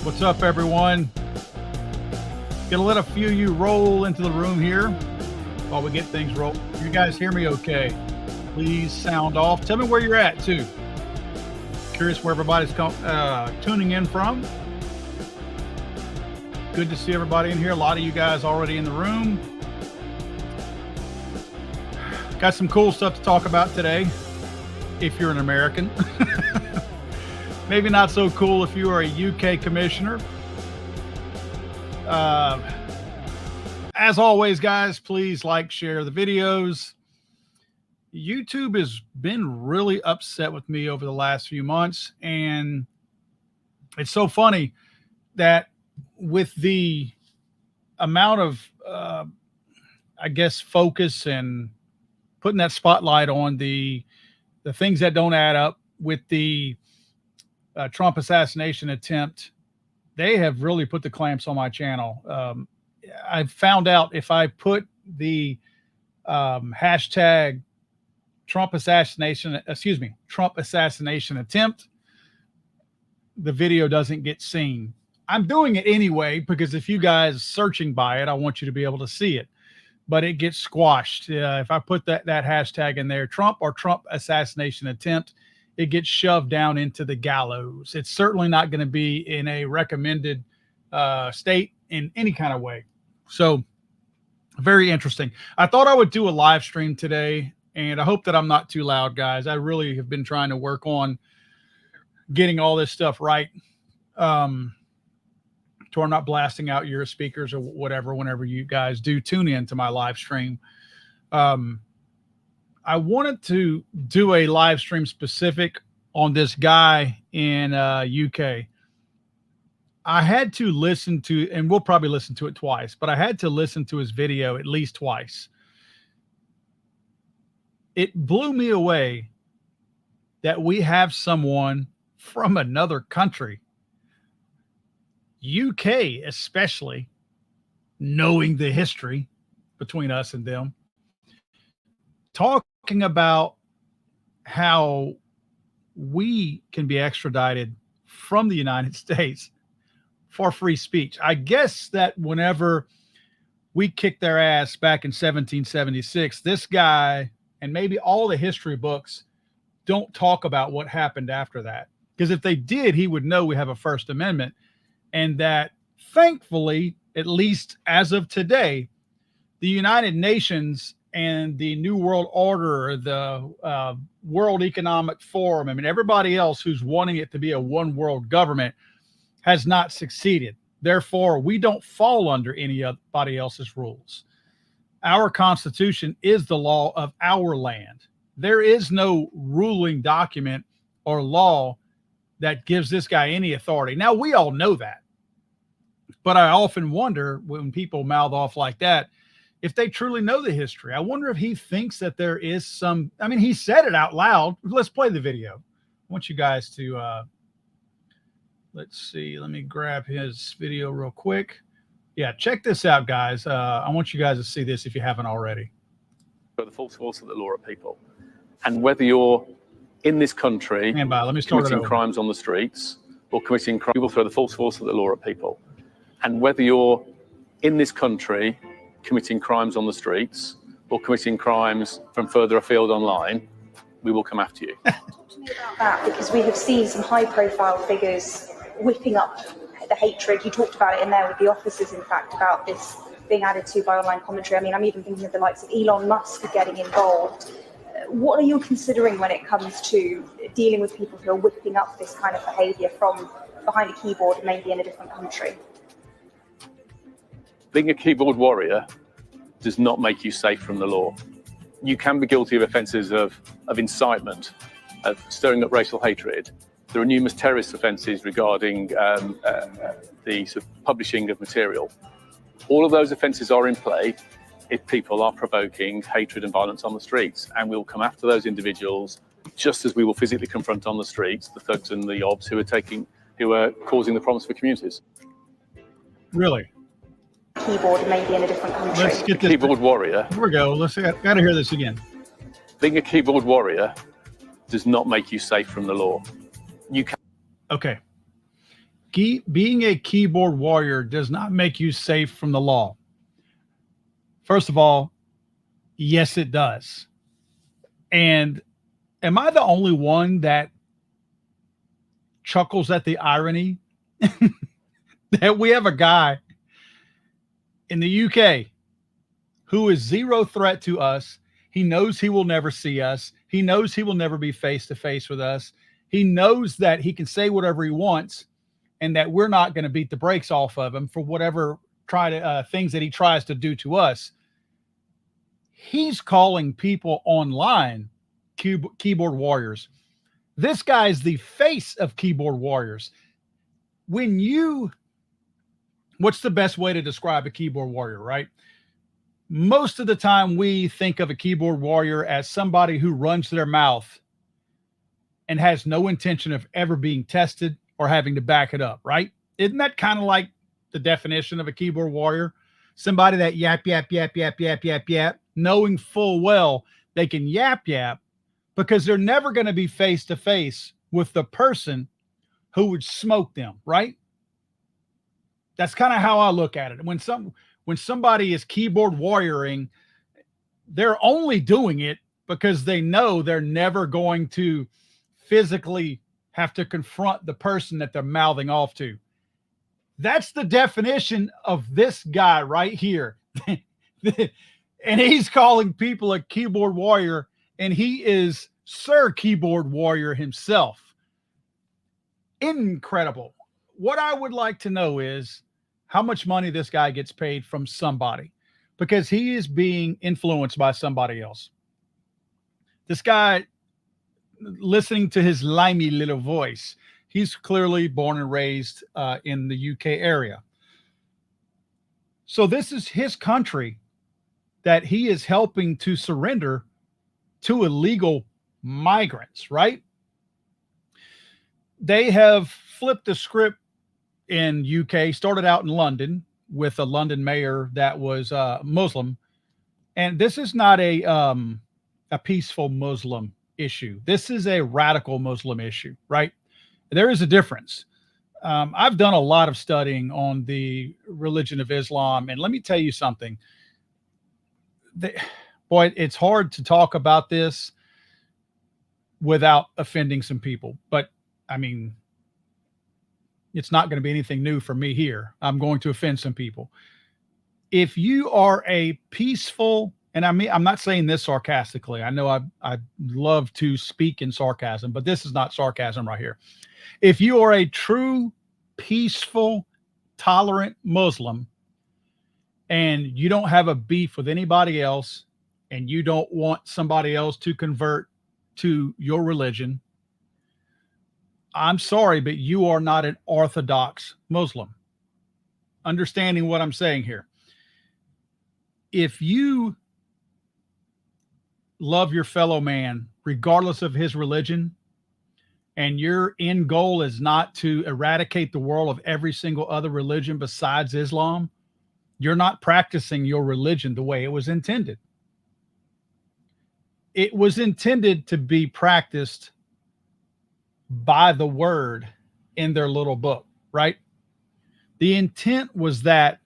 What's up, everyone? Gonna let a few of you roll into the room here while we get things rolling. You guys hear me okay? Please sound off. Tell me where you're at, too. Curious where everybody's tuning in from. Good to see everybody in here. A lot of you guys already in the room. Got some cool stuff to talk about today, if you're an American. Maybe not so cool if you are a UK commissioner. As always, guys, please like, share the videos. YouTube has been really upset with me over the last few months. And it's so funny that with the amount of, I guess, focus and putting that spotlight on the things that don't add up with the Trump assassination attempt, they have really put the clamps on my channel. I found out if I put the hashtag Trump assassination attempt, the video doesn't get seen. I'm doing it anyway because if you guys are searching by it, I want you to be able to see it, but it gets squashed. If I put that hashtag in there, Trump or Trump assassination attempt, it gets shoved down into the gallows. It's certainly not going to be in a recommended state in any kind of way. So very interesting. I thought I would do a live stream today, and I hope that I'm not too loud, guys. I really have been trying to work on getting all this stuff right. To where I'm not blasting out your speakers or whatever whenever you guys do tune in to my live stream. I wanted to do a live stream specific on this guy in UK. I had to listen to, and we'll probably listen to it twice, but I had to listen to his video at least twice. It blew me away that we have someone from another country, UK especially, knowing the history between us and them, talking about how we can be extradited from the United States for free speech. I guess that whenever we kicked their ass back in 1776, this guy and maybe all the history books don't talk about what happened after that. Because if they did, he would know we have a First Amendment, and that thankfully, at least as of today, the United Nations and the New World Order, the World Economic Forum, I mean, everybody else who's wanting it to be a one world government has not succeeded. Therefore, we don't fall under anybody else's rules. Our Constitution is the law of our land. There is no ruling document or law that gives this guy any authority. Now, we all know that. But I often wonder when people mouth off like that, if they truly know the history. I wonder if he thinks that there is some, I mean, he said it out loud. Let's play the video. I want you guys to, let's see, let me grab his video real quick. Yeah, check this out, guys. I want you guys to see this if you haven't already. For the full force of the law at people. And whether you're in this country committing crimes on the streets or committing crimes, we will throw the full force of the law at people. And whether you're in this country committing crimes on the streets or committing crimes from further afield online, we will come after you. Talk to me about that, because we have seen some high-profile figures whipping up the hatred. You talked about it in there with the officers, in fact, about this being added to by online commentary. I mean, I'm even thinking of the likes of Elon Musk getting involved. What are you considering when it comes to dealing with people who are whipping up this kind of behavior from behind a keyboard, maybe in a different country? Being a keyboard warrior does not make you safe from the law. You can be guilty of offences of incitement, of stirring up racial hatred. There are numerous terrorist offences regarding the sort of publishing of material. All of those offences are in play if people are provoking hatred and violence on the streets, and we'll come after those individuals just as we will physically confront on the streets the thugs and the obs who are causing the problems for communities. Really? Keyboard, maybe in a different country. Let's get this. Keyboard warrior. Here we go. Got to hear this again. Being a keyboard warrior does not make you safe from the law. You can. Okay. Being a keyboard warrior does not make you safe from the law. First of all, yes, it does. And am I the only one that chuckles at the irony that we have a guy in the UK who is zero threat to us? He knows he will never see us. He knows he will never be face to face with us. He knows that he can say whatever he wants and that we're not going to beat the brakes off of him for whatever things that he tries to do to us. He's calling people online keyboard warriors. This guy's the face of keyboard warriors. What's the best way to describe a keyboard warrior, right? Most of the time we think of a keyboard warrior as somebody who runs their mouth and has no intention of ever being tested or having to back it up, right? Isn't that kind of like the definition of a keyboard warrior? Somebody that yap, yap, yap, yap, yap, yap, yap, knowing full well they can yap, yap, because they're never going to be face to face with the person who would smoke them, right? That's kind of how I look at it. When somebody is keyboard warrioring, they're only doing it because they know they're never going to physically have to confront the person that they're mouthing off to. That's the definition of this guy right here. And he's calling people a keyboard warrior, and he is Sir Keyboard Warrior himself. Incredible. What I would like to know is how much money this guy gets paid from somebody, because he is being influenced by somebody else. This guy, listening to his limey little voice, he's clearly born and raised in the UK area. So this is his country that he is helping to surrender to illegal migrants, right? They have flipped the script in UK, started out in London with a London mayor that was Muslim. And this is not a peaceful Muslim issue. This is a radical Muslim issue, right? There is a difference. I've done a lot of studying on the religion of Islam, and let me tell you something. Boy, it's hard to talk about this without offending some people, but I mean, it's not going to be anything new for me here. I'm going to offend some people. If you are a peaceful, and I mean, I'm not saying this sarcastically. I know I love to speak in sarcasm, but this is not sarcasm right here. If you are a true, peaceful, tolerant Muslim, and you don't have a beef with anybody else, and you don't want somebody else to convert to your religion, I'm sorry, but you are not an Orthodox Muslim. Understanding what I'm saying here. If you love your fellow man, regardless of his religion, and your end goal is not to eradicate the world of every single other religion besides Islam, you're not practicing your religion the way it was intended. It was intended to be practiced by the word in their little book, right? The intent was that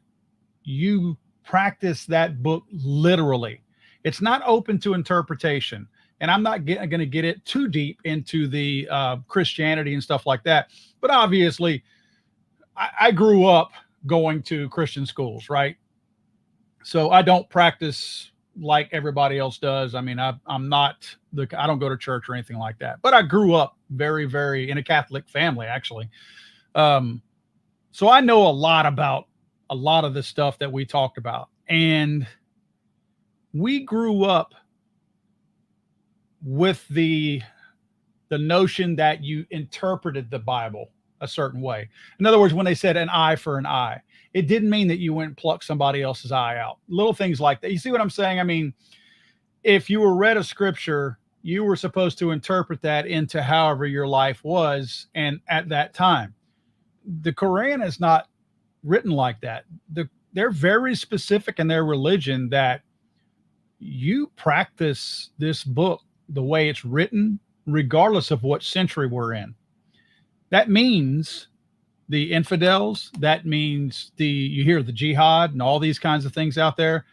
you practice that book literally. It's not open to interpretation. And I'm not going to get it too deep into the Christianity and stuff like that. But obviously, I grew up going to Christian schools, right? So I don't practice like everybody else does. I mean, I don't go to church or anything like that. But I grew up very, very in a Catholic family, actually. So I know a lot about a lot of the stuff that we talked about. And we grew up with the notion that you interpreted the Bible a certain way. In other words, when they said an eye for an eye, it didn't mean that you went and plucked somebody else's eye out. Little things like that. You see what I'm saying? I mean, if you were read a scripture, you were supposed to interpret that into however your life was and at that time. The Quran is not written like that. They're very specific in their religion that you practice this book the way it's written, regardless of what century we're in. That means the infidels, that means you hear the jihad and all these kinds of things out there.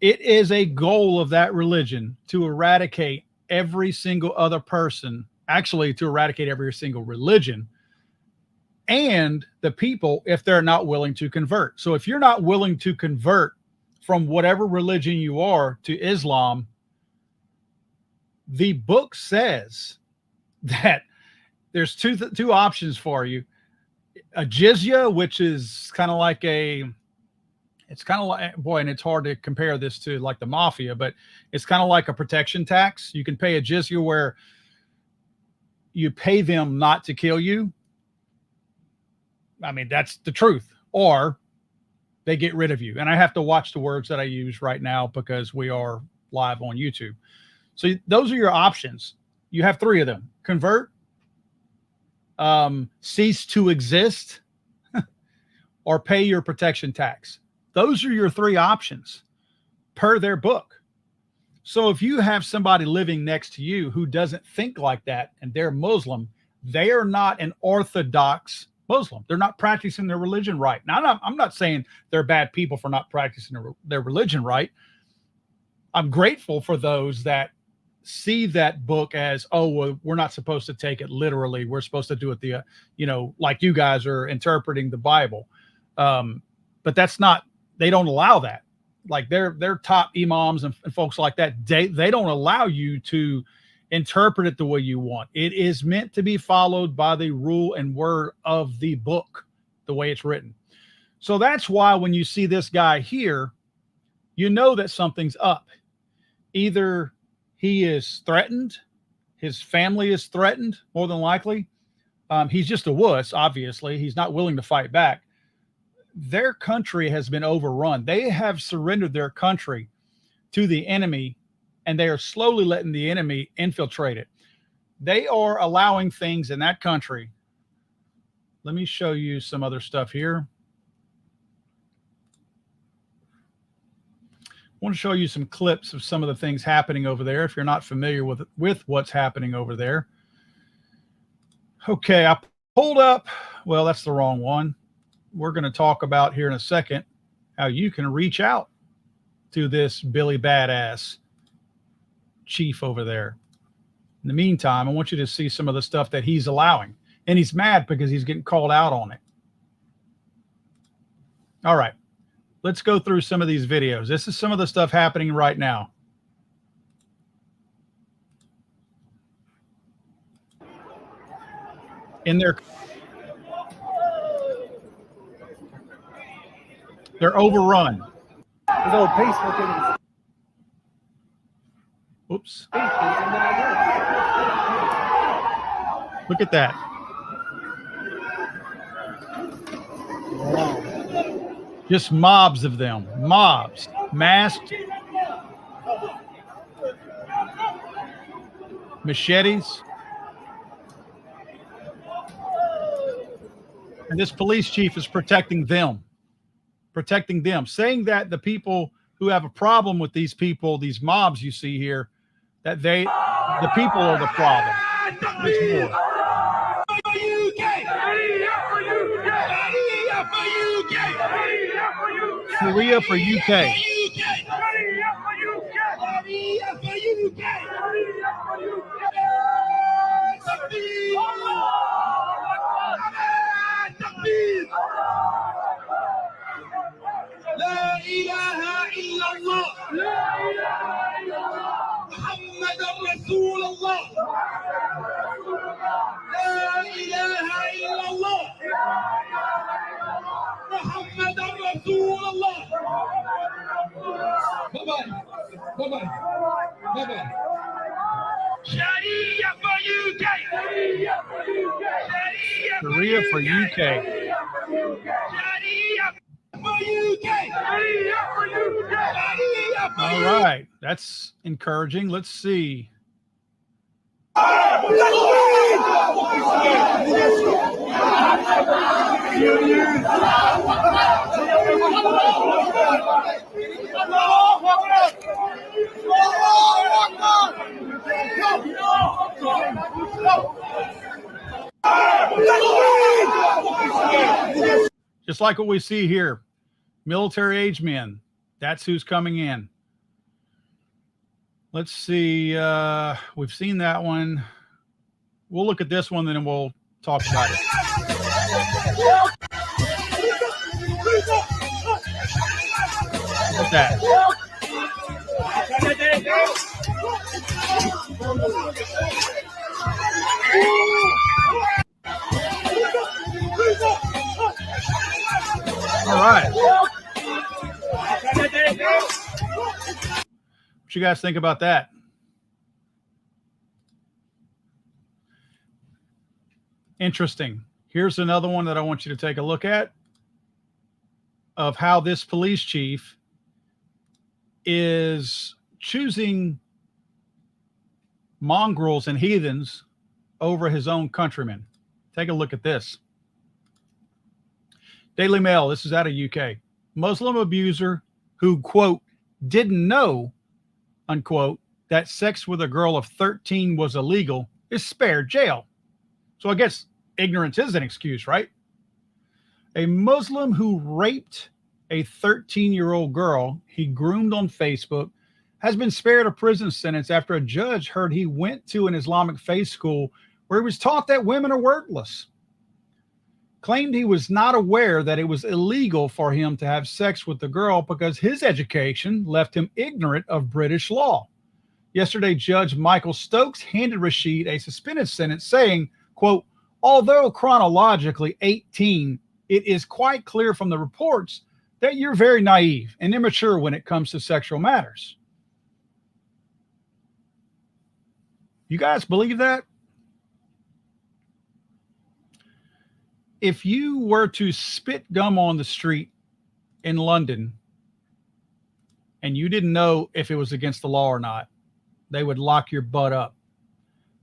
It is a goal of that religion to eradicate every single other person, actually to eradicate every single religion and the people if they're not willing to convert. So if you're not willing to convert from whatever religion you are to Islam, the book says that there's two options for you. A jizya, which is kind of like and it's hard to compare this to like the mafia, but it's kind of like a protection tax. You can pay a jizya where you pay them not to kill you. I mean, that's the truth. Or they get rid of you. And I have to watch the words that I use right now because we are live on YouTube. So those are your options. You have three of them: convert, cease to exist, or pay your protection tax. Those are your three options per their book. So if you have somebody living next to you who doesn't think like that and they're Muslim, they are not an orthodox Muslim. They're not practicing their religion right. Now, I'm not saying they're bad people for not practicing their religion right. I'm grateful for those that see that book as, oh, well, we're not supposed to take it literally. We're supposed to do it like you guys are interpreting the Bible. But that's not, they don't allow that. Like their top imams and folks like that, they don't allow you to interpret it the way you want. It is meant to be followed by the rule and word of the book, the way it's written. So that's why when you see this guy here, you know that something's up. Either he is threatened, his family is threatened, more than likely. He's just a wuss, obviously. He's not willing to fight back. Their country has been overrun. They have surrendered their country to the enemy, and they are slowly letting the enemy infiltrate it. They are allowing things in that country. Let me show you some other stuff here. I want to show you some clips of some of the things happening over there if you're not familiar with what's happening over there. Okay, I pulled up. Well, that's the wrong one. We're going to talk about here in a second how you can reach out to this Billy Badass chief over there. In the meantime, I want you to see some of the stuff that he's allowing. And he's mad because he's getting called out on it. All right. Let's go through some of these videos. This is some of the stuff happening right now. They're overrun. Oops. Look at that. Just mobs of them. Mobs. Masked. Machetes. And this police chief is protecting them. Protecting them. Saying that the people who have a problem with these people, these mobs you see here, that the people are the problem. There's more. Sharia for UK. لا إله إلا الله محمد رسول الله لا إله إلا الله محمد رسول الله. Bye-bye. Sharia for UK. Sharia for UK. All right, that's encouraging. Let's see. Just like what we see here. Military age men. That's who's coming in. Let's see. We've seen that one. We'll look at this one, and then we'll talk about it. Look at that. All right. What you guys think about that? Interesting. Here's another one that I want you to take a look at of how this police chief is choosing mongrels and heathens over his own countrymen. Take a look at this. Daily Mail, this is out of UK. Muslim abuser who, quote, didn't know, unquote, that sex with a girl of 13 was illegal is spared jail. So I guess ignorance is an excuse, right? A Muslim who raped a 13-year-old girl he groomed on Facebook has been spared a prison sentence after a judge heard he went to an Islamic faith school where he was taught that women are worthless. Claimed he was not aware that it was illegal for him to have sex with the girl because his education left him ignorant of British law. Yesterday, Judge Michael Stokes handed Rashid a suspended sentence saying, quote, although chronologically 18, it is quite clear from the reports that you're very naive and immature when it comes to sexual matters. You guys believe that? If you were to spit gum on the street in London and you didn't know if it was against the law or not, they would lock your butt up.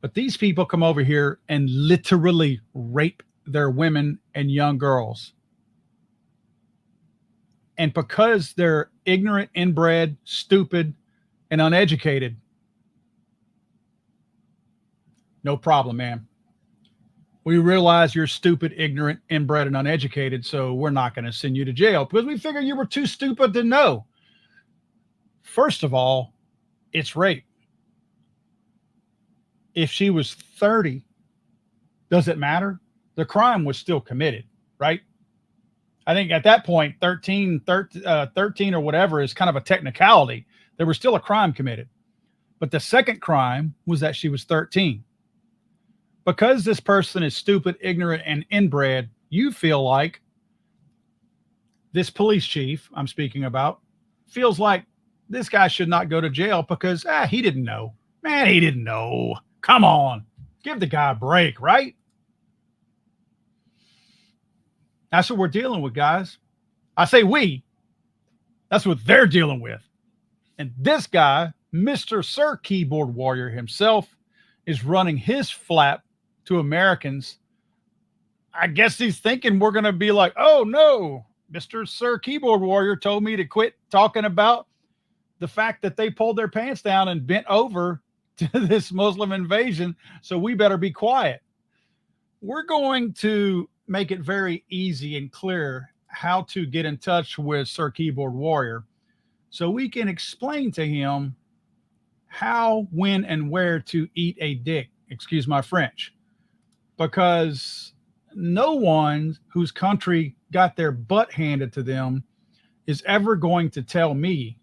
But these people come over here and literally rape their women and young girls. And because they're ignorant, inbred, stupid, and uneducated, no problem, man. We realize you're stupid, ignorant, inbred, and uneducated, so we're not going to send you to jail because we figured you were too stupid to know. First of all, it's rape. If she was 30, does it matter? The crime was still committed, right? I think at that point, 13 or whatever is kind of a technicality. There was still a crime committed. But the second crime was that she was 13. Because this person is stupid, ignorant, and inbred, you feel like this police chief I'm speaking about feels like this guy should not go to jail because he didn't know. Man, he didn't know. Come on. Give the guy a break, right? That's what we're dealing with, guys. I say we. That's what they're dealing with. And this guy, Mr. Sir Keyboard Warrior himself, is running his flap to Americans. I guess he's thinking we're going to be like, oh, no, Mr. Sir Keyboard Warrior told me to quit talking about the fact that they pulled their pants down and bent over to this Muslim invasion, so we better be quiet. We're going to make it very easy and clear how to get in touch with Sir Keyboard Warrior so we can explain to him how, when, and where to eat a dick. Excuse my French. Because no one whose country got their butt handed to them is ever going to tell me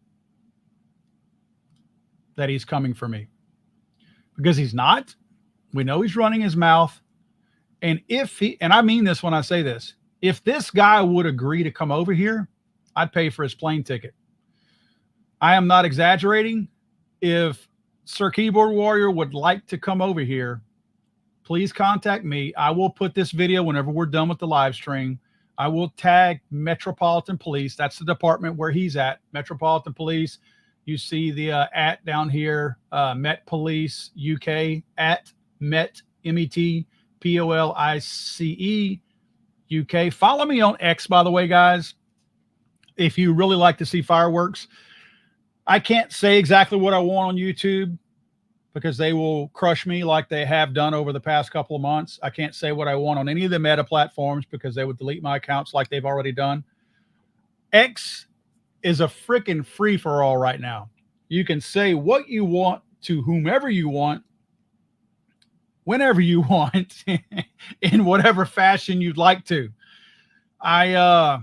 that he's coming for me. Because he's not. We know he's running his mouth. And if he, and I mean this when I say this, if this guy would agree to come over here, I'd pay for his plane ticket. I am not exaggerating. If Sir Keyboard Warrior would like to come over here, please contact me. I will put this video whenever we're done with the live stream. I will tag Metropolitan Police. That's the department where he's at. Metropolitan Police. You see the at down here, Met Police UK, at Met, MET, POLICE UK. Follow me on X, by the way, guys. If you really like to see fireworks, I can't say exactly what I want on YouTube. because they will crush me like they have done over the past couple of months. I can't say what I want on any of the Meta platforms because they would delete my accounts like they've already done. X is a freaking free-for-all right now. You can say what you want to whomever you want, whenever you want, in whatever fashion you'd like to. I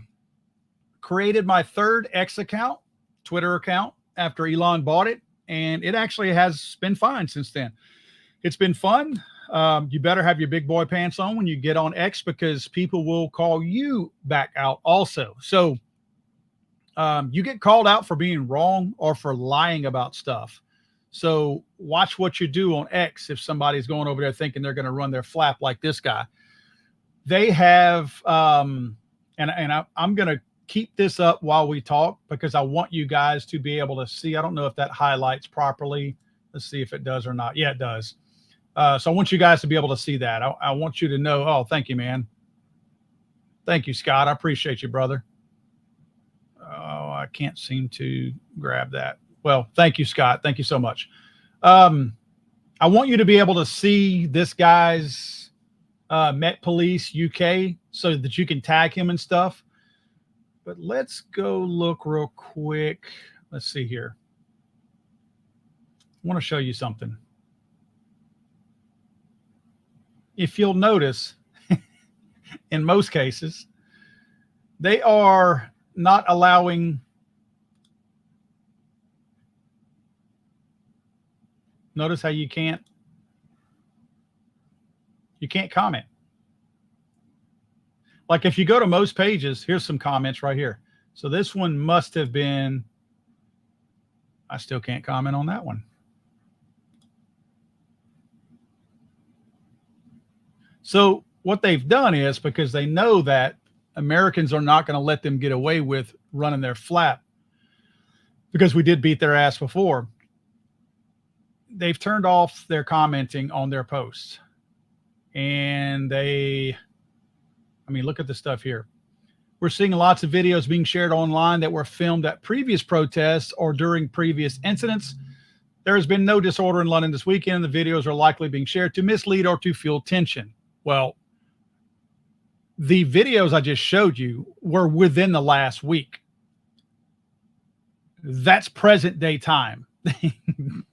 created my third X account, Twitter account, after Elon bought it, and it actually has been fine since then. It's been fun. You better have your big boy pants on when you get on X because people will call you back out also. So you get called out for being wrong or for lying about stuff. So watch what you do on X if somebody's going over there thinking they're going to run their flap like this guy. They have, I'm going to keep this up while we talk because I want you guys to be able to see. I don't know if that highlights properly. Let's see if it does or not. Yeah, it does. So I want you guys to be able to see that. I want you to know. Oh, thank you, man. Thank you, Scott. I appreciate you, brother. Oh, I can't seem to grab that. Well, thank you, Scott. Thank you so much. I want you to be able to see this guy's Met Police UK so that you can tag him and stuff. But let's go look real quick. Let's see here. I want to show you something. If you'll notice, in most cases, they are not allowing. Notice how you can't comment. Like if you go to most pages, here's some comments right here. So this one must have been, I still can't comment on that one. So what they've done is, because they know that Americans are not going to let them get away with running their flap, because we did beat their ass before, they've turned off their commenting on their posts. And look at the stuff here. We're seeing lots of videos being shared online that were filmed at previous protests or during previous incidents. There has been no disorder in London this weekend. The videos are likely being shared to mislead or to fuel tension. Well, the videos I just showed you were within the last week. That's present day time.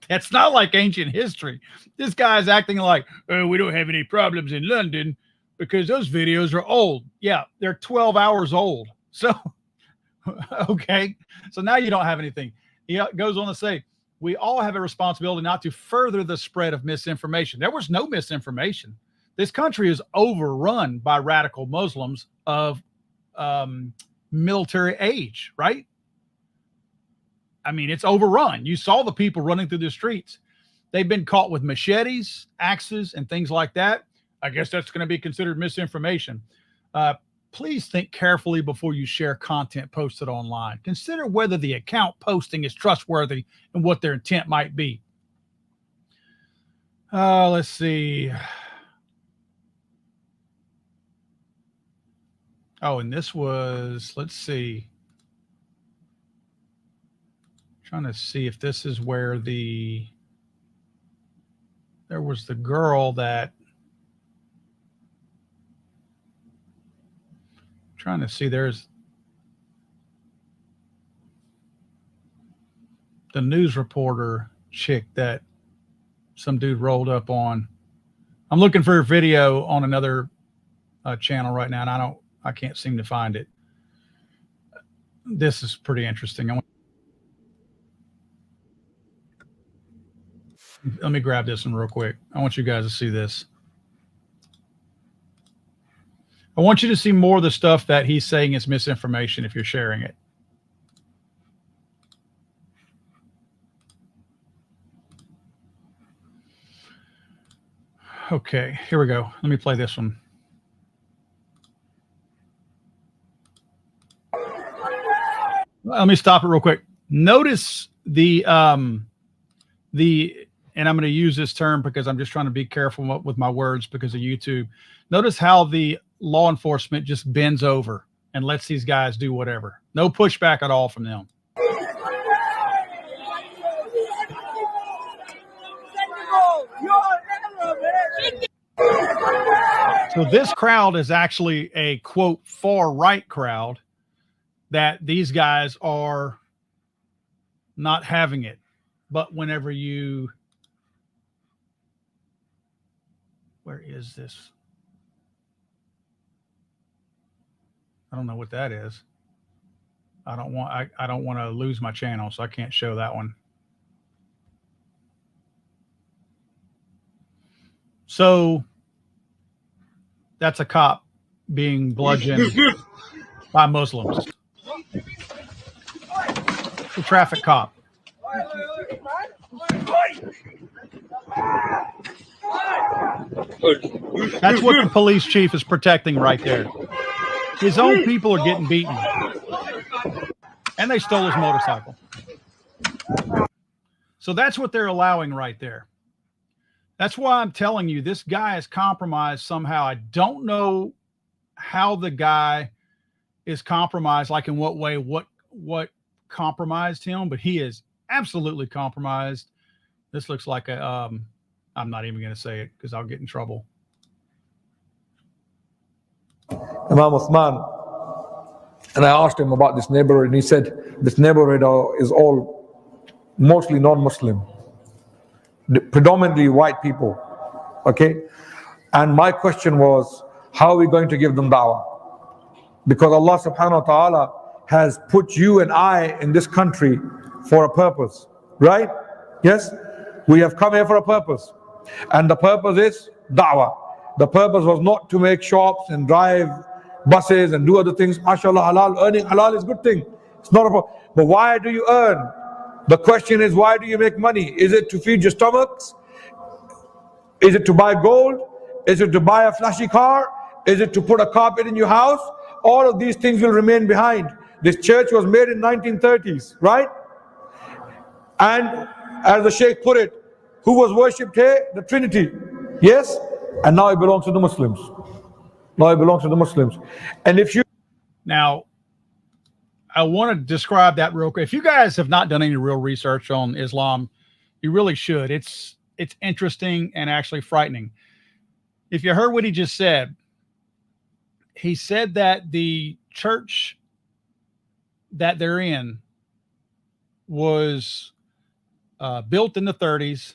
That's not like ancient history. This guy's acting like, oh, we don't have any problems in London because those videos are old. Yeah, they're 12 hours old. So, okay. So now you don't have anything. He goes on to say, we all have a responsibility not to further the spread of misinformation. There was no misinformation. This country is overrun by radical Muslims of military age, right? I mean, it's overrun. You saw the people running through the streets. They've been caught with machetes, axes, and things like that. I guess that's going to be considered misinformation. Please think carefully before you share content posted online. Consider whether the account posting is trustworthy and what their intent might be. Let's see. Oh, and this was, let's see. Trying to see if this is where there was the girl that, trying to see, there's the news reporter chick that some dude rolled up on. I'm looking for a video on another channel right now, and I can't seem to find it. This is pretty interesting. Let me grab this one real quick. I want you guys to see this. I want you to see more of the stuff that he's saying is misinformation if you're sharing it. Okay, here we go. Let me play this one. Let me stop it real quick. Notice and I'm going to use this term because I'm just trying to be careful with my words because of YouTube. Notice how the law enforcement just bends over and lets these guys do whatever. No pushback at all from them. So this crowd is actually a quote far right crowd that these guys are not having it. But whenever you, where is this? I don't know what that is. I don't want to lose my channel, so I can't show that one. So that's a cop being bludgeoned by Muslims. A traffic cop. That's what the police chief is protecting right there. His own people are getting beaten. And they stole his motorcycle. So that's what they're allowing right there. That's why I'm telling you, this guy is compromised somehow. I don't know how the guy is compromised, like in what way, what compromised him, but he is absolutely compromised. This looks like a, I'm not even going to say it because I'll get in trouble. Imam Uthman, and I asked him about this neighborhood, and he said this neighborhood is all mostly non-Muslim, predominantly white people, okay? And my question was, how are we going to give them da'wah? Because Allah subhanahu wa ta'ala has put you and I in this country for a purpose, right? Yes? We have come here for a purpose. And the purpose is da'wah. The purpose was not to make shops and drive buses and do other things. MashaAllah, halal, earning halal is a good thing. It's not a problem. But why do you earn? The question is, why do you make money? Is it to feed your stomachs? Is it to buy gold? Is it to buy a flashy car? Is it to put a carpet in your house? All of these things will remain behind. This church was made in 1930s, right? And as the Sheikh put it, who was worshipped here? The Trinity. Yes? And now it belongs to the Muslims. Now it belongs to the Muslims. And if you... Now, I want to describe that real quick. If you guys have not done any real research on Islam, you really should. It's interesting and actually frightening. If you heard what he just said, he said that the church that they're in was built in the 30s,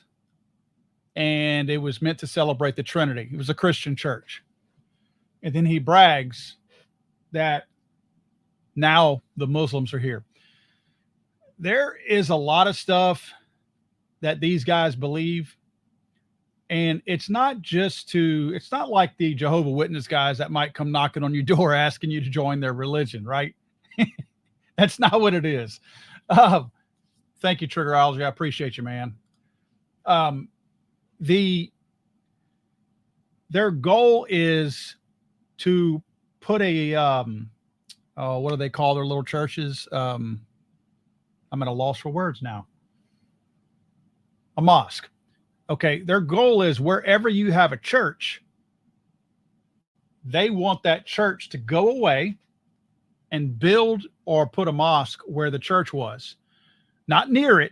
and it was meant to celebrate the Trinity. It was a Christian church. And then he brags that now the Muslims are here. There is a lot of stuff that these guys believe. And it's not it's not like the Jehovah's Witness guys that might come knocking on your door asking you to join their religion, right? That's not what it is. Thank you, Triggerology. I appreciate you, man. Their goal is to put a, what do they call their little churches? I'm at a loss for words now. A mosque. Okay, their goal is wherever you have a church, they want that church to go away and build or put a mosque where the church was. Not near it,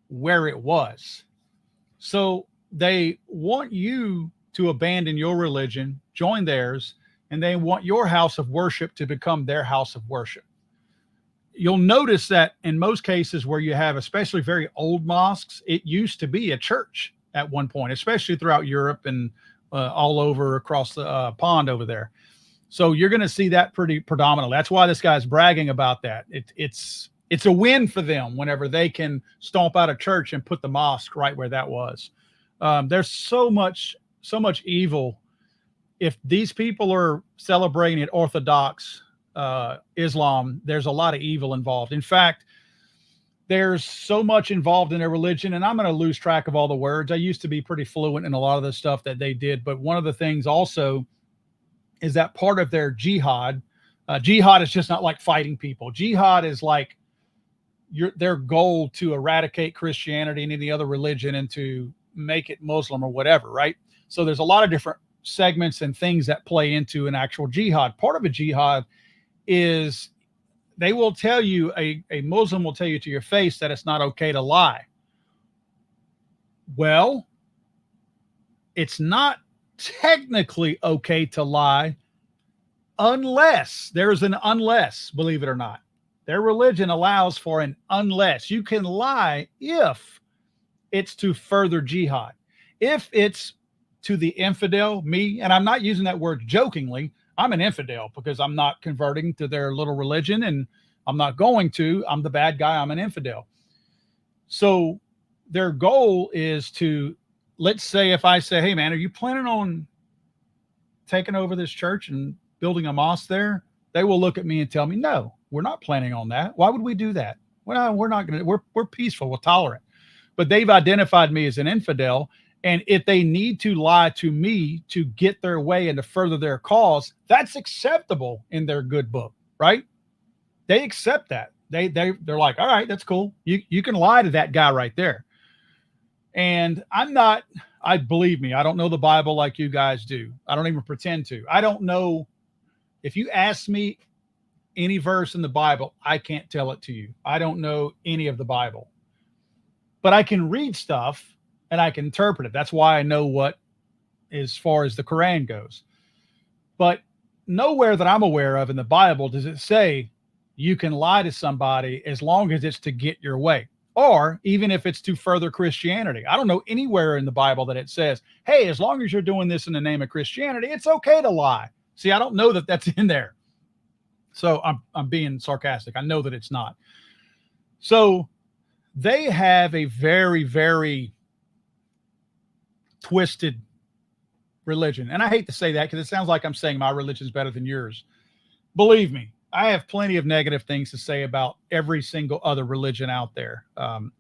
where it was. So they want you to abandon your religion, join theirs, and they want your house of worship to become their house of worship. You'll notice that in most cases where you have especially very old mosques, it used to be a church at one point, especially throughout Europe and all over across the pond over there. So you're going to see that pretty predominantly. That's why this guy's bragging about that. It's a win for them whenever they can stomp out a church and put the mosque right where that was. There's so much evil. If these people are celebrating it Orthodox Islam, there's a lot of evil involved. In fact, there's so much involved in their religion, and I'm going to lose track of all the words. I used to be pretty fluent in a lot of the stuff that they did, but one of the things also is that part of their jihad, jihad is just not like fighting people. Jihad is like their goal to eradicate Christianity and any other religion and to make it Muslim or whatever, right? So there's a lot of different segments and things that play into an actual jihad. Part of a jihad is they will tell you, a Muslim will tell you to your face that it's not okay to lie. Well, it's not technically okay to lie unless there's an unless, believe it or not. Their religion allows for an unless. You can lie if it's to further jihad. If it's to the infidel, me, and I'm not using that word jokingly, I'm an infidel because I'm not converting to their little religion and I'm not going to. I'm the bad guy. I'm an infidel. So their goal is to, let's say if I say, hey man, are you planning on taking over this church and building a mosque there? They will look at me and tell me, no, we're not planning on that. Why would we do that? Well, we're not going to, we're peaceful, we're tolerant. But they've identified me as an infidel. And if they need to lie to me to get their way and to further their cause, that's acceptable in their good book, right? They accept that. They're like, all right, that's cool. You can lie to that guy right there. And I believe me, I don't know the Bible like you guys do. I don't even pretend to. I don't know. If you ask me any verse in the Bible, I can't tell it to you. I don't know any of the Bible. But I can read stuff and I can interpret it. That's why I know what as far as the Quran goes. But nowhere that I'm aware of in the Bible does it say you can lie to somebody as long as it's to get your way, or even if it's to further Christianity. I don't know anywhere in the Bible that it says, hey, as long as you're doing this in the name of Christianity, it's okay to lie. See, I don't know that that's in there. So I'm being sarcastic. I know that it's not. So they have a very, very twisted religion. And I hate to say that because it sounds like I'm saying my religion's better than yours. Believe me, I have plenty of negative things to say about every single other religion out there.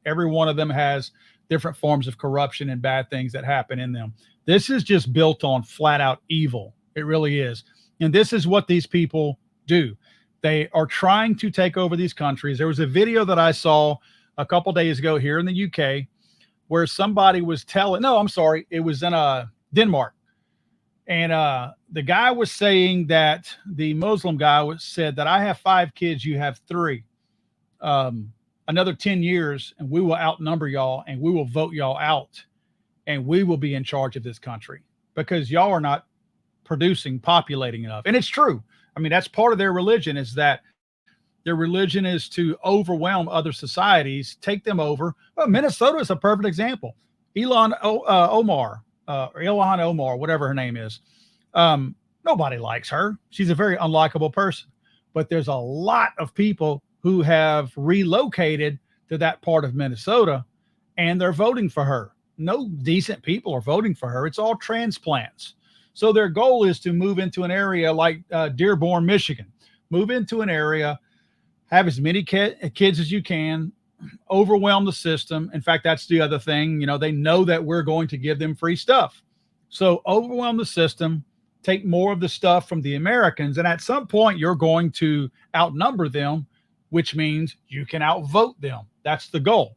Every one of them has different forms of corruption and bad things that happen in them. This is just built on flat out evil. It really is. And this is what these people do. They are trying to take over these countries. There was a video that I saw a couple days ago here in the UK where somebody was telling, no, I'm sorry, it was in Denmark. And the guy was saying that the Muslim guy said that I have 5 kids, you have 3. Another 10 years and we will outnumber y'all and we will vote y'all out and we will be in charge of this country because y'all are not populating enough. And it's true. I mean, that's part of their religion, is that their religion is to overwhelm other societies, take them over. Well, Minnesota is a perfect example. Ilhan Omar, whatever her name is. Nobody likes her. She's a very unlikable person. But there's a lot of people who have relocated to that part of Minnesota, and they're voting for her. No decent people are voting for her. It's all transplants. So their goal is to move into an area like Dearborn, Michigan. Move into an area, have as many kids as you can, overwhelm the system. In fact, that's the other thing. You know, they know that we're going to give them free stuff. So overwhelm the system, take more of the stuff from the Americans. And at some point, you're going to outnumber them, which means you can outvote them. That's the goal.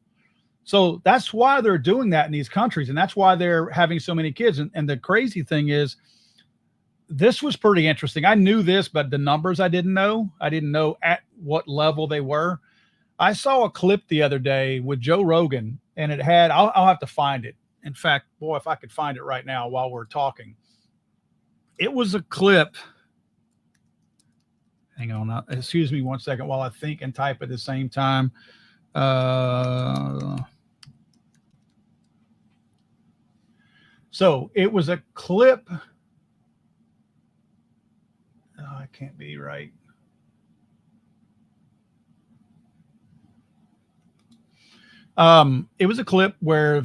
So that's why they're doing that in these countries. And that's why they're having so many kids. And the crazy thing is, this was pretty interesting. I knew this, but the numbers I didn't know. I didn't know at what level they were. I saw a clip the other day with Joe Rogan, and it had, I'll have to find it. In fact, boy, if I could find it right now while we're talking. It was a clip. Hang on. Excuse me 1 second while I think and type at the same time. So it was a clip. Oh, I can't be right. It was a clip where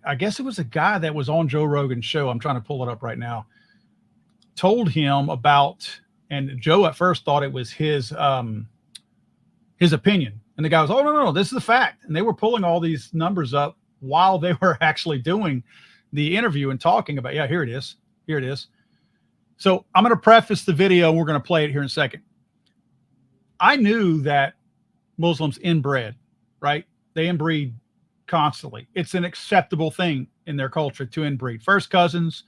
I guess it was a guy that was on Joe Rogan's show. I'm trying to pull it up right now. Told him about, and Joe at first thought it was his opinion. And the guy was, oh, no, this is the fact. And they were pulling all these numbers up while they were actually doing the interview and talking about, yeah, here it is. Here it is. So I'm going to preface the video. We're going to play it here in a second. I knew that Muslims inbred, right? They inbreed constantly. It's an acceptable thing in their culture to inbreed. First cousins,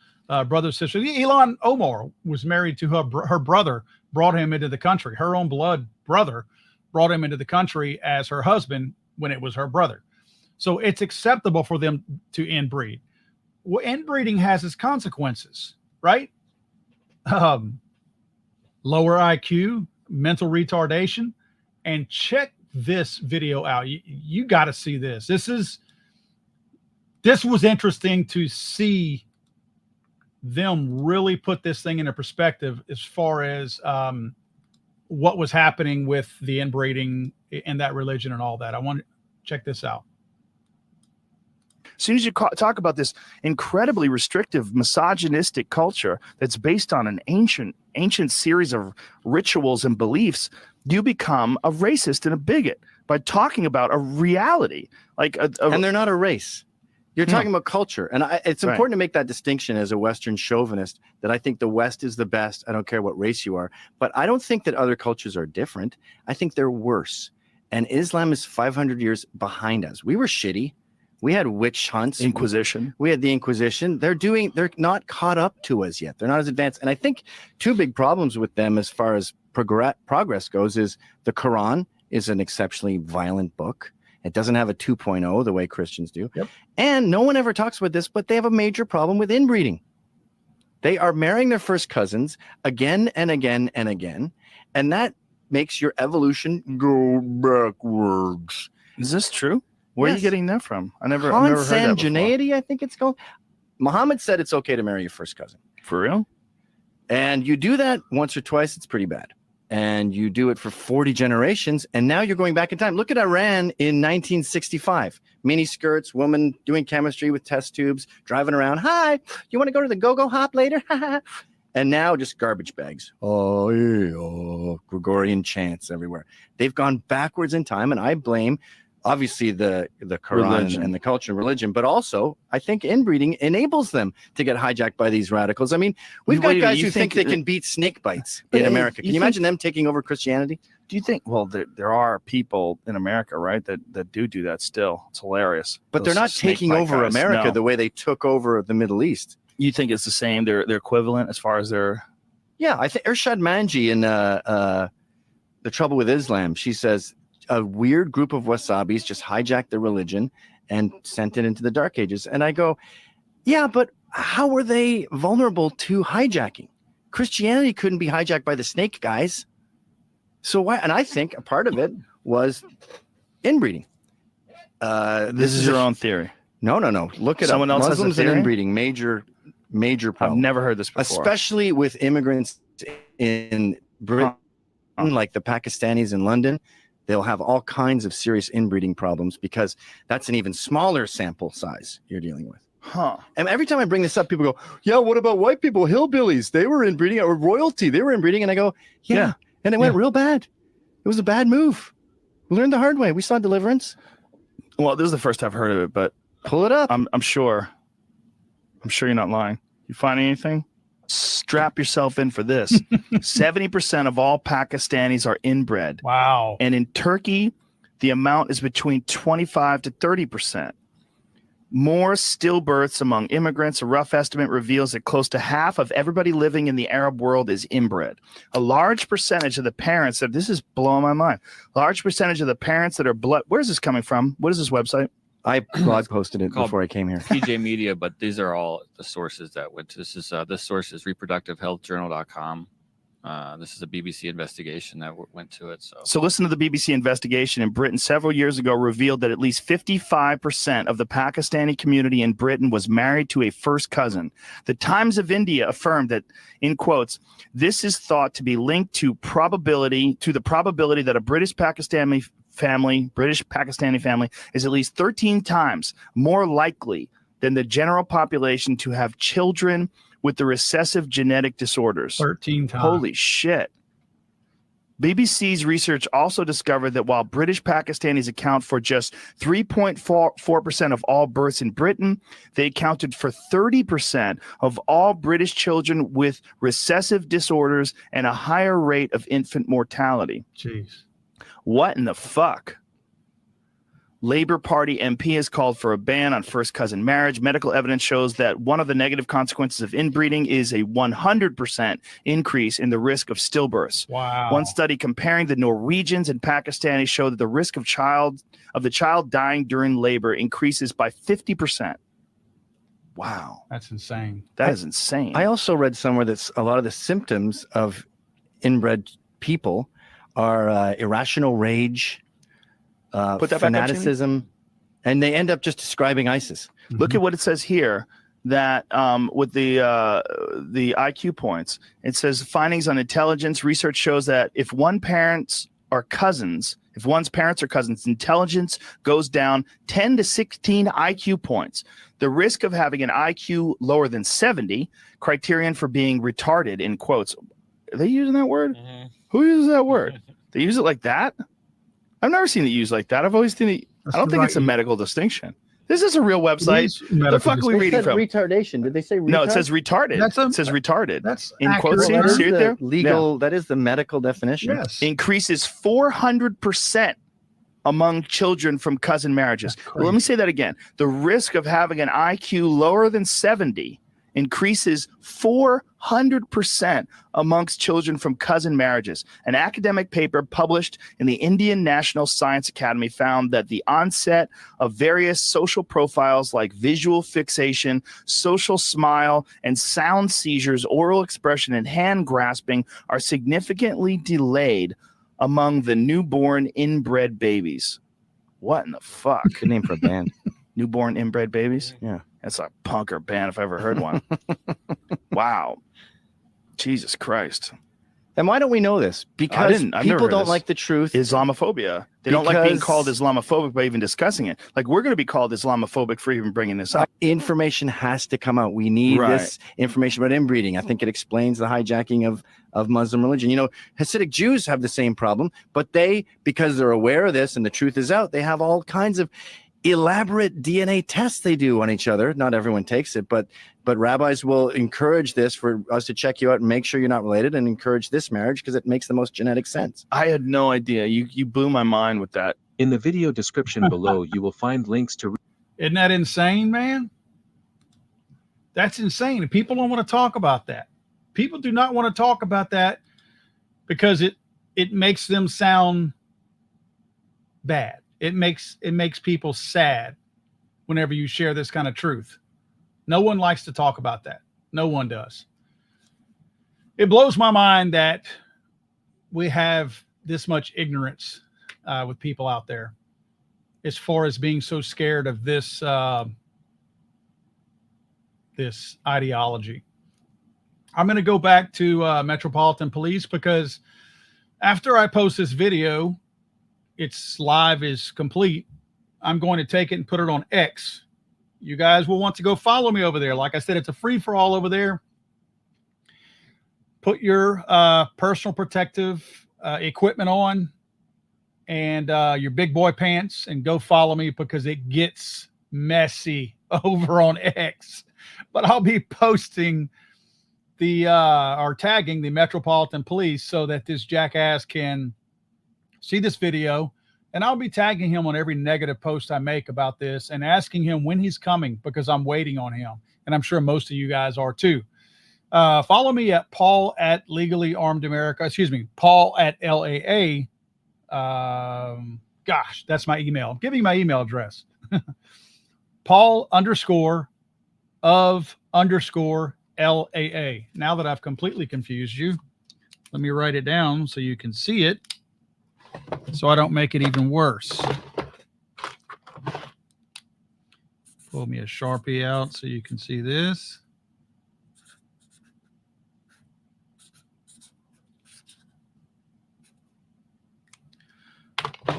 brothers, sisters. Ilhan Omar was married to her brother, brought him into the country. Her own blood brother brought him into the country as her husband when it was her brother. So it's acceptable for them to inbreed. Well, inbreeding has its consequences. right? Lower IQ, mental retardation, and check this video out. You got to see this. This was interesting to see them really put this thing into perspective as far as what was happening with the inbreeding and that religion and all that. I want to check this out. As soon as you talk about this incredibly restrictive, misogynistic culture that's based on an ancient series of rituals and beliefs, you become a racist and a bigot by talking about a reality. And they're not a race. You're talking about culture. And it's important to make that distinction as a Western chauvinist, that I think the West is the best. I don't care what race you are. But I don't think that other cultures are different. I think they're worse. And Islam is 500 years behind us. We were shitty. We had witch hunts. Inquisition. We had the Inquisition. They're not caught up to us yet. They're not as advanced. And I think two big problems with them as far as progress goes is the Quran is an exceptionally violent book. It doesn't have a 2.0 the way Christians do. Yep. And no one ever talks about this, but they have a major problem with inbreeding. They are marrying their first cousins again and again and again. And that makes your evolution go backwards. Is this true? Where are you getting that from? I've never heard that before. Consanguinity, I think it's called. Muhammad said it's okay to marry your first cousin. For real? And you do that once or twice, it's pretty bad. And you do it for 40 generations, and now you're going back in time. Look at Iran in 1965. Mini skirts, woman doing chemistry with test tubes, driving around. Hi, you want to go to the go-go hop later? And now just garbage bags. Oh, Gregorian chants everywhere. They've gone backwards in time, and I blame obviously the Quran and the culture and religion, but also I think inbreeding enables them to get hijacked by these radicals. I mean, we've got guys who think they can beat snake bites in America. Can you imagine them taking over Christianity? Do you think, well, there are people in America, right, that do that still. It's hilarious. But they're not taking over America the way they took over the Middle East. You think it's the same? They're equivalent as far as their... Yeah, I think Irshad Manji in The Trouble with Islam, she says, a weird group of wasabis just hijacked the religion and sent it into the Dark Ages. And I go, yeah, but how were they vulnerable to hijacking? Christianity couldn't be hijacked by the snake guys. So why? And I think a part of it was inbreeding. This is your own theory. No. Look at someone else Muslims has a theory? and inbreeding, major problem. I've never heard this before. Especially with immigrants in Britain, like the Pakistanis in London. They'll have all kinds of serious inbreeding problems because that's an even smaller sample size you're dealing with. Huh. And every time I bring this up, people go, yeah, what about white people, hillbillies? They were inbreeding, or royalty. They were inbreeding. And I go, yeah. And it went real bad. It was a bad move. We learned the hard way. We saw Deliverance. Well, this is the first I've heard of it, but pull it up. I'm sure. I'm sure you're not lying. You find anything? Strap yourself in for this. 70% of all Pakistanis are inbred. Wow. And in Turkey, the amount is between 25 to 30%. More stillbirths among immigrants. A rough estimate reveals that close to half of everybody living in the Arab world is inbred. A large percentage of the parents that this is blowing my mind. Large percentage of the parents that are blood. Where's this coming from? What is this website? I blog posted it before I came here. PJ Media, but these are all the sources that went to this. This source is reproductivehealthjournal.com. This is a BBC investigation that went to it. So listen to the BBC investigation in Britain several years ago revealed that at least 55% of the Pakistani community in Britain was married to a first cousin. The Times of India affirmed that, in quotes, this is thought to be linked to the probability that a British Pakistani family is at least 13 times more likely than the general population to have children with the recessive genetic disorders. 13 times. Holy shit. BBC's research also discovered that while British Pakistanis account for just 3.4% of all births in Britain, they accounted for 30% of all British children with recessive disorders and a higher rate of infant mortality. Jeez. What in the fuck? Labour Party MP has called for a ban on first cousin marriage. Medical evidence shows that one of the negative consequences of inbreeding is a 100% increase in the risk of stillbirths. Wow. One study comparing the Norwegians and Pakistanis showed that the risk of the child dying during labor increases by 50%. Wow. That's insane. That is insane. I also read somewhere that a lot of the symptoms of inbred people are irrational rage, Put that back up, Jimmy. fanaticism, and they end up just describing ISIS. Look at what it says here. That with the IQ points, it says findings on intelligence. Research shows that if one's parents are cousins, intelligence goes down 10 to 16 IQ points. The risk of having an IQ lower than 70, criterion for being retarded, in quotes. Are they using that word? Who uses that word? They use it like that? I've never seen it used like that. I've always seen it. I don't think it's a medical distinction. This is a real website. The fuck are we reading from? Retardation. Did they say retard? No, it says retarded. It says retarded. That's in quotes. accurate. See it there? Legal. That is the medical definition. Yes. Increases 400% among children from cousin marriages. Well, let me say that again. The risk of having an IQ lower than 70 increases 400% amongst children from cousin marriages. An academic paper published in the Indian National Science Academy found that the onset of various social profiles like visual fixation, social smile, and sound seizures, oral expression, and hand grasping are significantly delayed among the newborn inbred babies. What in the fuck? Good name for a band. Newborn inbred babies? Yeah. That's a punker band if I ever heard one. Wow. Jesus Christ. And why don't we know this? Because I've never people heard don't this. like the truth. Islamophobia. They don't like being Because- called Islamophobic by even discussing it. Like, we're going to be called Islamophobic for even bringing this up. Information has to come out. We need this information about inbreeding. I think it explains the hijacking of Muslim religion. You know, Hasidic Jews have the same problem, but they, because they're aware of this and the truth is out, they have all kinds of elaborate DNA tests they do on each other. Not everyone takes it, but rabbis will encourage this for us to check you out and make sure you're not related and encourage this marriage because it makes the most genetic sense. I had no idea. You blew my mind with that. In the video description below, you will find links to. Isn't that insane, man? That's insane. People don't want to talk about that. People do not want to talk about that because it makes them sound bad. It makes people sad whenever you share this kind of truth. No one likes to talk about that. No one does. It blows my mind that we have this much ignorance with people out there as far as being so scared of this this ideology. I'm going to go back to Metropolitan Police because after I post this video, its live is complete. I'm going to take it and put it on X. You guys will want to go follow me over there. Like I said, it's a free-for-all over there. Put your personal protective equipment on and your big boy pants and go follow me because it gets messy over on X. But I'll be posting or tagging the Metropolitan Police so that this jackass can see this video, and I'll be tagging him on every negative post I make about this and asking him when he's coming because I'm waiting on him, and I'm sure most of you guys are too. Follow me at Paul at Legally Armed America. Excuse me, Paul at LAA. Gosh, that's my email. Give me my email address. Paul _of _LAA. Now that I've completely confused you, let me write it down so you can see it, so I don't make it even worse. Pull me a Sharpie out so you can see this.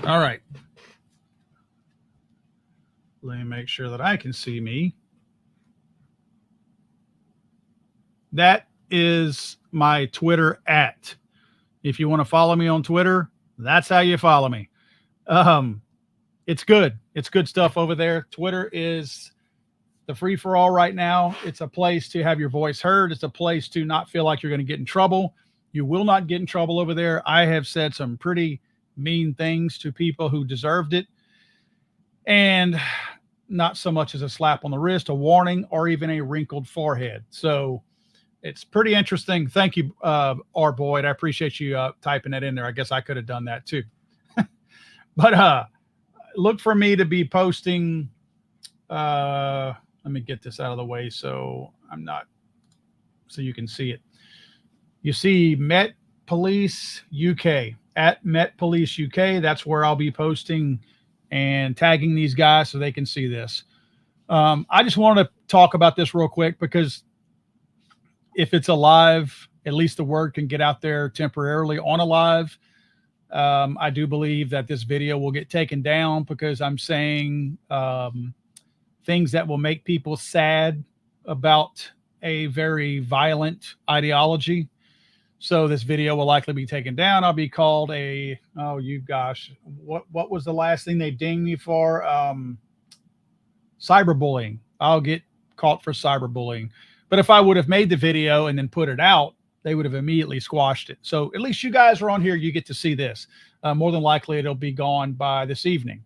All right. Let me make sure that I can see me. That is my Twitter @. If you want to follow me on Twitter, that's how you follow me. It's good. It's good stuff over there. Twitter is the free for all right now. It's a place to have your voice heard. It's a place to not feel like you're going to get in trouble. You will not get in trouble over there. I have said some pretty mean things to people who deserved it. And not so much as a slap on the wrist, a warning, or even a wrinkled forehead. So it's pretty interesting. Thank you, R. Boyd. I appreciate you typing that in there. I guess I could have done that too. But look for me to be posting let me get this out of the way so you can see it. You see Met Police UK, at Met Police UK. That's where I'll be posting and tagging these guys so they can see this. I just want to talk about this real quick because if it's a live, at least the word can get out there temporarily on a live. I do believe that this video will get taken down because I'm saying things that will make people sad about a very violent ideology. So this video will likely be taken down. I'll be called what was the last thing they dinged me for? Cyberbullying. I'll get caught for cyberbullying. But if I would have made the video and then put it out, they would have immediately squashed it. So at least you guys are on here. You get to see this. More than likely, it'll be gone by this evening.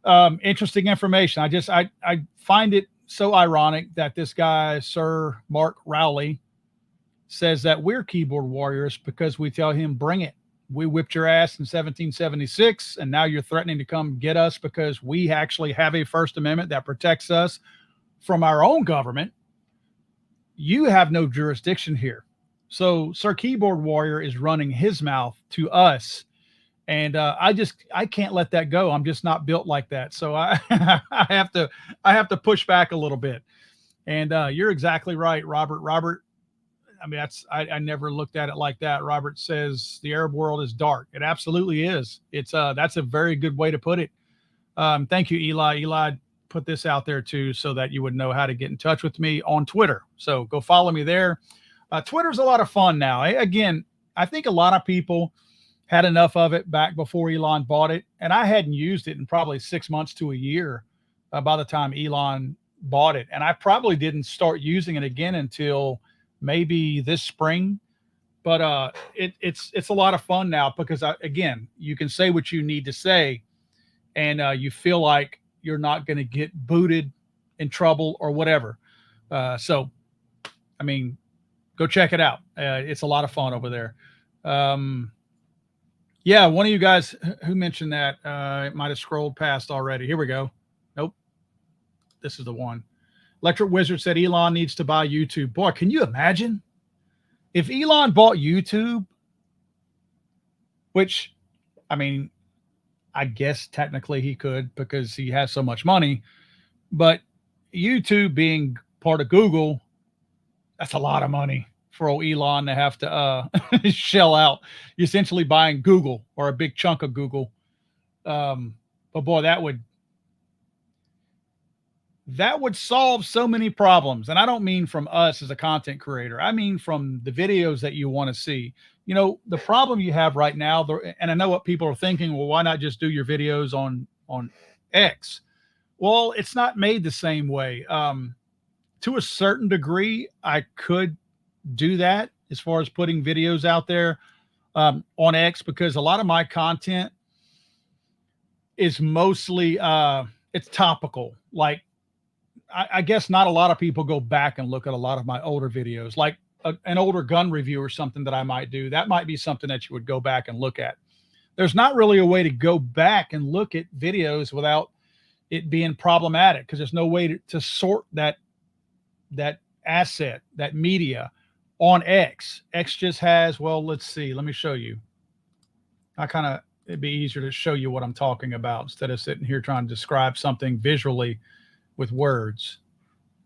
Interesting information. I find it so ironic that this guy, Sir Mark Rowley, says that we're keyboard warriors because we tell him, bring it. We whipped your ass in 1776, and now you're threatening to come get us because we actually have a First Amendment that protects us from our own government. You have no jurisdiction here. So Sir Keyboard Warrior is running his mouth to us. And I can't let that go. I'm just not built like that. So I have to push back a little bit. And you're exactly right, Robert. Robert, I mean, I never looked at it like that. Robert says the Arab world is dark. It absolutely is. That's a very good way to put it. Thank you, Eli. Eli put this out there too, so that you would know how to get in touch with me on Twitter. So go follow me there. Twitter's a lot of fun now. Again, I think a lot of people had enough of it back before Elon bought it. And I hadn't used it in probably 6 months to a year by the time Elon bought it. And I probably didn't start using it again until maybe this spring. But it's a lot of fun now because, again, you can say what you need to say and you feel like you're not going to get booted, in trouble or whatever. So, I mean, go check it out. It's a lot of fun over there. Yeah, one of you guys who mentioned that, it might have scrolled past already. Here we go. Nope. This is the one. Electric Wizard said Elon needs to buy YouTube. Boy, can you imagine if Elon bought YouTube, which, I mean, I guess technically he could because he has so much money, but YouTube being part of Google, that's a lot of money for old Elon to have to shell out. You're essentially buying Google or a big chunk of Google. But boy, that would solve so many problems. And I don't mean from us as a content creator. I mean from the videos that you want to see. You know, the problem you have right now, and I know what people are thinking, well, why not just do your videos on X? Well, it's not made the same way. To a certain degree, I could do that as far as putting videos out there on X, because a lot of my content is mostly it's topical. Like, I guess not a lot of people go back and look at a lot of my older videos, like an older gun review or something that I might do. That might be something that you would go back and look at. There's not really a way to go back and look at videos without it being problematic, because there's no way to sort that asset, that media on X. X just has, well, let's see, let me show you. It'd be easier to show you what I'm talking about instead of sitting here trying to describe something visually with words.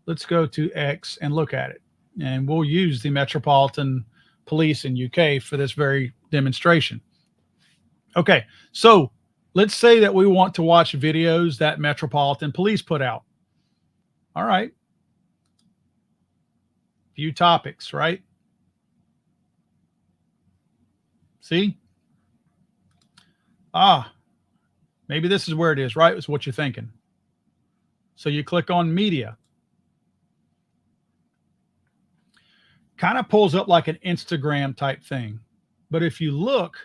Let's go to X and look at it. And we'll use the Metropolitan Police in UK for this very demonstration. Okay, so let's say that we want to watch videos that Metropolitan Police put out. All right. View topics, right? See? Maybe this is where it is, right? It's what you're thinking. So you click on media. Kind of pulls up like an Instagram type thing. But if you look,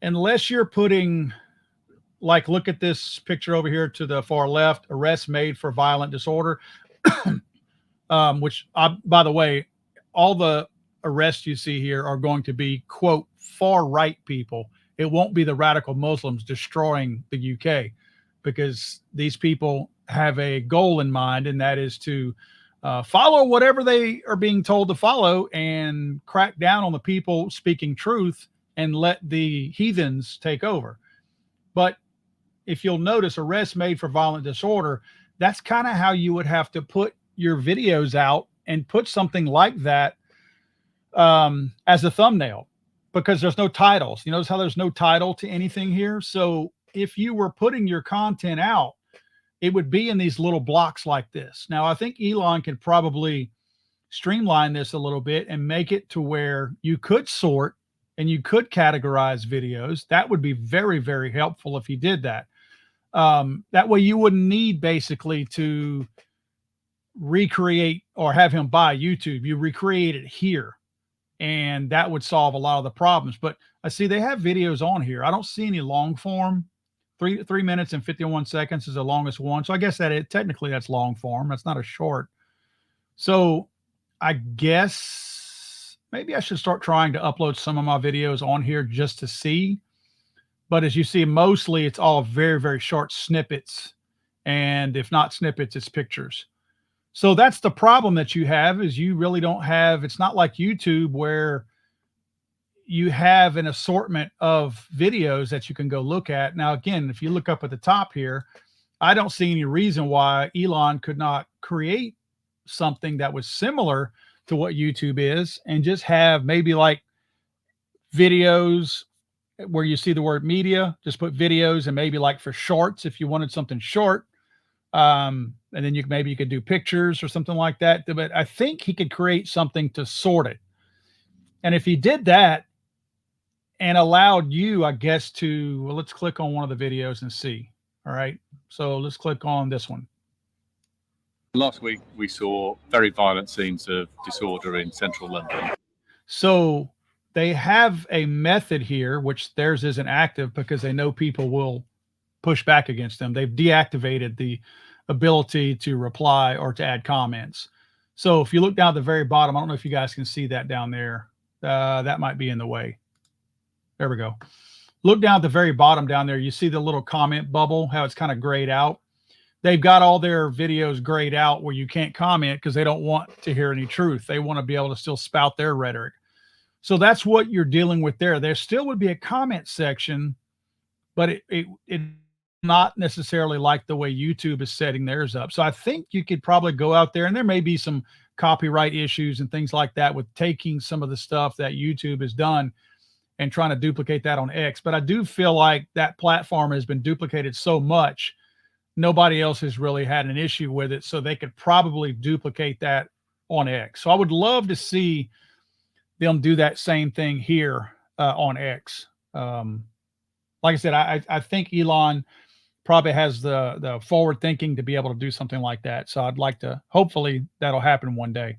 unless you're putting, like, look at this picture over here to the far left, arrest made for violent disorder, which, by the way, all the arrests you see here are going to be, quote, far right people. It won't be the radical Muslims destroying the UK. because these people have a goal in mind, and that is to follow whatever they are being told to follow and crack down on the people speaking truth and let the heathens take over. But if you'll notice, arrest made for violent disorder, that's kind of how you would have to put your videos out and put something like that as a thumbnail, because there's no titles. You notice how there's no title to anything here? So if you were putting your content out, it would be in these little blocks like this. Now, I think Elon could probably streamline this a little bit and make it to where you could sort and you could categorize videos. That would be very, very helpful if he did that. That way you wouldn't need basically to recreate or have him buy YouTube. You recreate it here, and that would solve a lot of the problems. But I see they have videos on here. I don't see any long form. 3 minutes and 51 seconds is the longest one. So I guess technically that's long form. That's not a short. So I guess maybe I should start trying to upload some of my videos on here just to see. But as you see, mostly it's all very, very short snippets. And if not snippets, it's pictures. So that's the problem that you have, is you really don't have, it's not like YouTube where you have an assortment of videos that you can go look at. Now, again, if you look up at the top here, I don't see any reason why Elon could not create something that was similar to what YouTube is and just have maybe like videos where you see the word media, just put videos, and maybe like for shorts, if you wanted something short, and then maybe you could do pictures or something like that. But I think he could create something to sort it. And if he did that and allowed you, I guess, to, well, let's click on one of the videos and see. All right. So let's click on this one. Last week, we saw very violent scenes of disorder in central London. So they have a method here, which theirs isn't active because they know people will push back against them. They've deactivated the ability to reply or to add comments. So if you look down at the very bottom, I don't know if you guys can see that down there. That might be in the way. There we go. Look down at the very bottom down there. You see the little comment bubble, how it's kind of grayed out. They've got all their videos grayed out where you can't comment because they don't want to hear any truth. They want to be able to still spout their rhetoric. So that's what you're dealing with there. There still would be a comment section, but it not necessarily like the way YouTube is setting theirs up. So I think you could probably go out there, and there may be some copyright issues and things like that with taking some of the stuff that YouTube has done and trying to duplicate that on X. But I do feel like that platform has been duplicated so much, nobody else has really had an issue with it. So they could probably duplicate that on X. So I would love to see them do that same thing here on X. Like I said, I think Elon probably has the forward thinking to be able to do something like that. So I'd like to, hopefully that'll happen one day.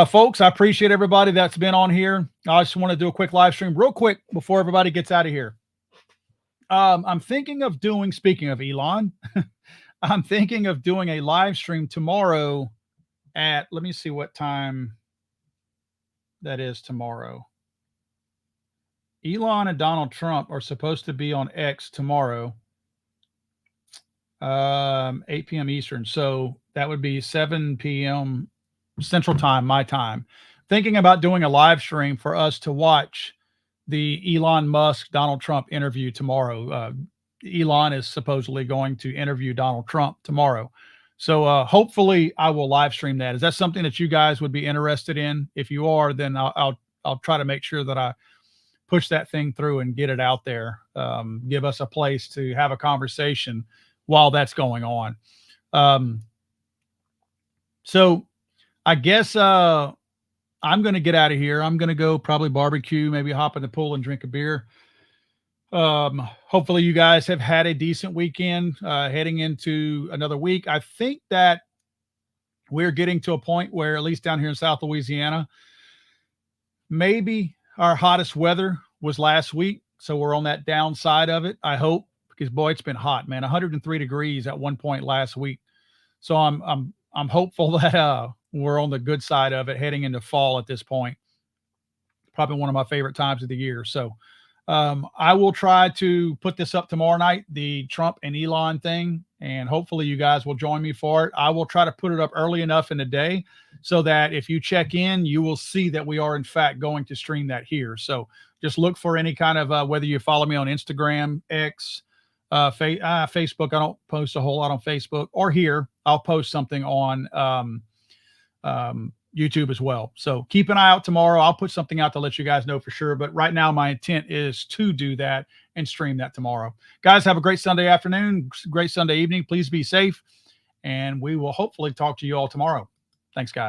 Folks, I appreciate everybody that's been on here. I just want to do a quick live stream real quick before everybody gets out of here. I'm thinking of doing, speaking of Elon, I'm thinking of doing a live stream tomorrow at, let me see what time that is tomorrow. Elon and Donald Trump are supposed to be on X tomorrow, 8 p.m. Eastern. So that would be 7 p.m. Central Time, my time. Thinking about doing a live stream for us to watch the Elon Musk, Donald Trump interview tomorrow. Elon is supposedly going to interview Donald Trump tomorrow. So hopefully I will live stream that. Is that something that you guys would be interested in? If you are, then I'll try to make sure that I push that thing through and get it out there. Give us a place to have a conversation while that's going on. So I guess I'm going to get out of here. I'm going to go probably barbecue, maybe hop in the pool and drink a beer. Hopefully you guys have had a decent weekend heading into another week. I think that we're getting to a point where, at least down here in South Louisiana, maybe our hottest weather was last week. So we're on that downside of it, I hope, because boy, it's been hot, man. 103 degrees at one point last week. So I'm hopeful that we're on the good side of it heading into fall at this point. Probably one of my favorite times of the year. So I will try to put this up tomorrow night, the Trump and Elon thing, and hopefully you guys will join me for it. I will try to put it up early enough in the day so that if you check in, you will see that we are in fact going to stream that here. So just look for any kind of, whether you follow me on Instagram, X, Facebook. I don't post a whole lot on Facebook, or here I'll post something on YouTube as well. So keep an eye out tomorrow. I'll put something out to let you guys know for sure. But right now, my intent is to do that and stream that tomorrow. Guys, have a great Sunday afternoon, great Sunday evening. Please be safe. And we will hopefully talk to you all tomorrow. Thanks, guys.